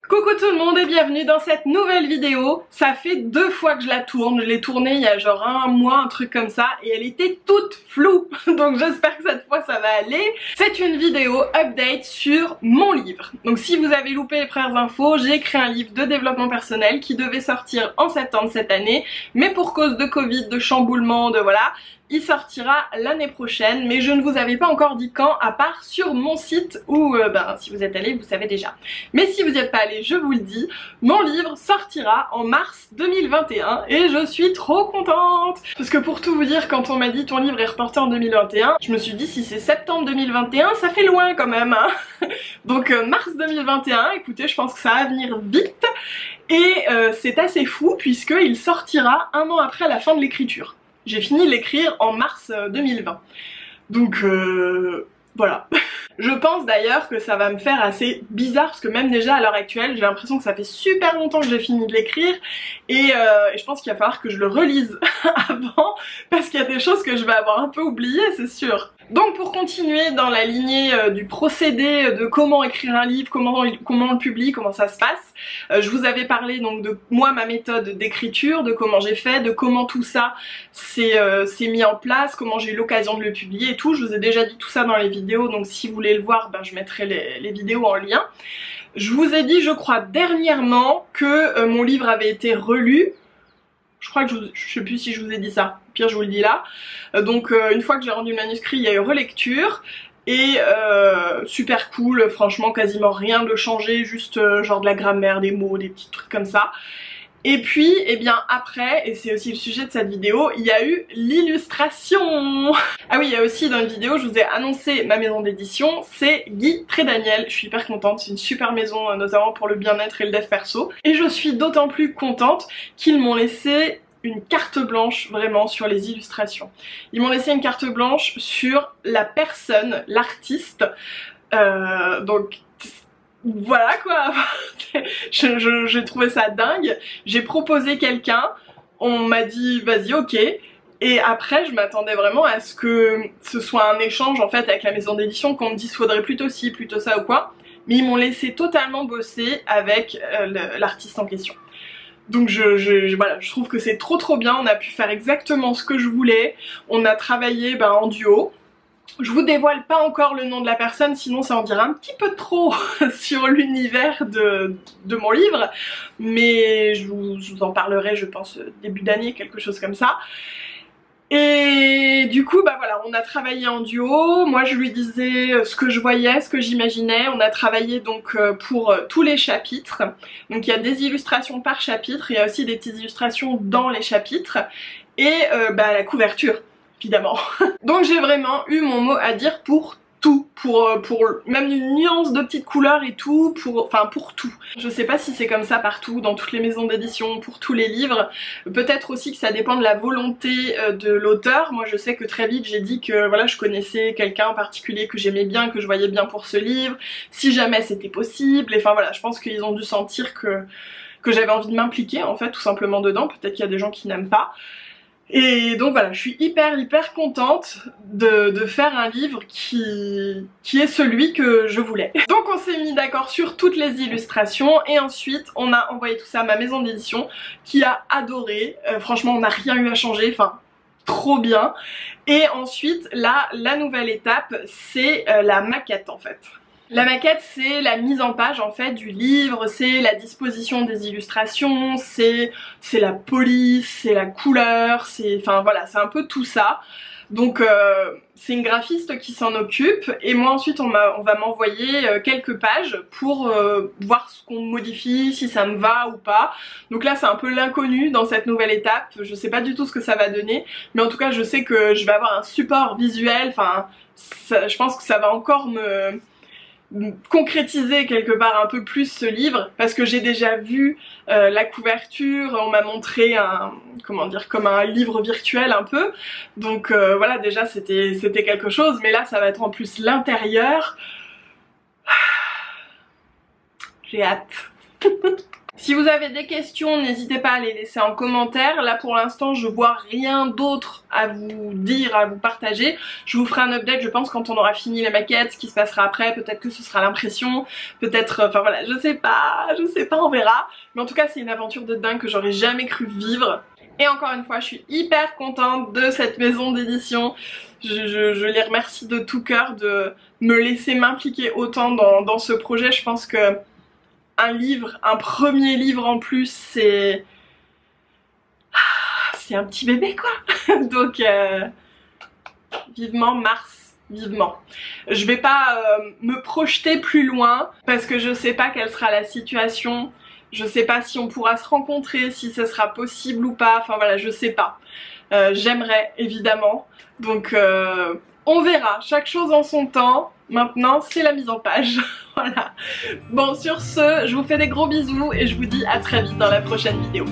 Coucou tout le monde et bienvenue dans cette nouvelle vidéo. Ça fait 2 fois que je la tourne, je l'ai tournée il y a genre un mois, un truc comme ça, et elle était toute floue, donc j'espère que cette fois ça va aller. C'est une vidéo update sur mon livre. Donc si vous avez loupé les premières infos, j'ai écrit un livre de développement personnel qui devait sortir en septembre cette année, mais pour cause de Covid, de chamboulement, de voilà, il sortira l'année prochaine, mais je ne vous avais pas encore dit quand, à part sur mon site où, si vous êtes allé, vous savez déjà. Mais si vous n'y êtes pas allé, je vous le dis, mon livre sortira en mars 2021 et je suis trop contente. Parce que pour tout vous dire, quand on m'a dit ton livre est reporté en 2021, je me suis dit si c'est septembre 2021, ça fait loin quand même, hein. Donc mars 2021, écoutez, je pense que ça va venir vite et c'est assez fou puisqu'il sortira un an après la fin de l'écriture. J'ai fini de l'écrire en mars 2020. Donc voilà. Je pense d'ailleurs que ça va me faire assez bizarre parce que même déjà à l'heure actuelle, j'ai l'impression que ça fait super longtemps que j'ai fini de l'écrire et je pense qu'il va falloir que je le relise avant parce qu'il y a des choses que je vais avoir un peu oubliées, c'est sûr. Donc pour continuer dans la lignée du procédé de comment écrire un livre, comment on le publie, comment ça se passe, je vous avais parlé donc de moi, ma méthode d'écriture, de comment j'ai fait, de comment tout ça s'est mis en place, comment j'ai eu l'occasion de le publier et tout. Je vous ai déjà dit tout ça dans les vidéos, donc si vous voulez le voir, ben, je mettrai les vidéos en lien. Je vous ai dit, je crois dernièrement, que mon livre avait été relu. Je crois que je sais plus si je vous ai dit ça, pire je vous le dis là. Donc une fois que j'ai rendu le manuscrit, il y a eu relecture et super cool, franchement quasiment rien de changé, juste genre de la grammaire, des mots, des petits trucs comme ça. Et puis, eh bien après, et c'est aussi le sujet de cette vidéo, il y a eu l'illustration. Ah oui, il y a aussi dans une vidéo, je vous ai annoncé ma maison d'édition, c'est Guy Trédaniel. Je suis hyper contente, c'est une super maison, notamment pour le bien-être et le dev perso. Et je suis d'autant plus contente qu'ils m'ont laissé une carte blanche vraiment sur les illustrations. Ils m'ont laissé une carte blanche sur la personne, l'artiste, donc voilà quoi. J'ai trouvé ça dingue. J'ai proposé quelqu'un, on m'a dit vas-y ok, et après je m'attendais vraiment à ce que ce soit un échange en fait avec la maison d'édition, qu'on me dise faudrait plutôt ci, plutôt ça ou quoi, mais ils m'ont laissé totalement bosser avec l'artiste en question. Donc voilà, je trouve que c'est trop bien, on a pu faire exactement ce que je voulais, on a travaillé en duo. Je vous dévoile pas encore le nom de la personne, sinon ça en dira un petit peu trop sur l'univers de mon livre, mais je vous en parlerai je pense début d'année, quelque chose comme ça. Et du coup voilà, on a travaillé en duo, moi je lui disais ce que je voyais, ce que j'imaginais, on a travaillé donc pour tous les chapitres, donc il y a des illustrations par chapitre, il y a aussi des petites illustrations dans les chapitres, et la couverture évidemment. Donc j'ai vraiment eu mon mot à dire pour tout, pour même une nuance de petites couleurs et tout, pour tout. Je sais pas si c'est comme ça partout, dans toutes les maisons d'édition, pour tous les livres. Peut-être aussi que ça dépend de la volonté de l'auteur. Moi je sais que très vite j'ai dit que voilà, je connaissais quelqu'un en particulier que j'aimais bien, que je voyais bien pour ce livre, si jamais c'était possible, et enfin voilà, je pense qu'ils ont dû sentir que j'avais envie de m'impliquer en fait tout simplement dedans. Peut-être qu'il y a des gens qui n'aiment pas. Et donc voilà, je suis hyper contente de faire un livre qui est celui que je voulais. Donc on s'est mis d'accord sur toutes les illustrations et ensuite on a envoyé tout ça à ma maison d'édition qui a adoré. Franchement on n'a rien eu à changer, enfin trop bien. Et ensuite là, la nouvelle étape c'est la maquette en fait. La maquette c'est la mise en page en fait du livre, c'est la disposition des illustrations, c'est la police, c'est la couleur, enfin voilà, c'est un peu tout ça. Donc c'est une graphiste qui s'en occupe et moi ensuite on va m'envoyer quelques pages pour voir ce qu'on modifie, si ça me va ou pas. Donc là c'est un peu l'inconnu dans cette nouvelle étape, je sais pas du tout ce que ça va donner, mais en tout cas je sais que je vais avoir un support visuel, enfin je pense que ça va encore me concrétiser quelque part un peu plus ce livre parce que j'ai déjà vu la couverture, on m'a montré comment dire, comme un livre virtuel un peu, donc voilà, déjà c'était quelque chose, mais là ça va être en plus l'intérieur. J'ai hâte. Si vous avez des questions, n'hésitez pas à les laisser en commentaire. Là pour l'instant je vois rien d'autre à vous dire, à vous partager. Je vous ferai un update je pense quand on aura fini les maquettes, ce qui se passera après, peut-être que ce sera l'impression, peut-être, enfin voilà, je sais pas, on verra. Mais en tout cas c'est une aventure de dingue que j'aurais jamais cru vivre. Et encore une fois je suis hyper contente de cette maison d'édition. Je les remercie de tout cœur de me laisser m'impliquer autant dans ce projet. Je pense que un livre, un premier livre en plus, c'est un petit bébé quoi. Donc vivement mars, vivement. Je vais pas me projeter plus loin parce que je sais pas quelle sera la situation. Je sais pas si on pourra se rencontrer, si ce sera possible ou pas, enfin voilà, je sais pas. J'aimerais évidemment, donc on verra, chaque chose en son temps. Maintenant c'est la mise en page. Voilà. Bon sur ce, je vous fais des gros bisous et je vous dis à très vite dans la prochaine vidéo.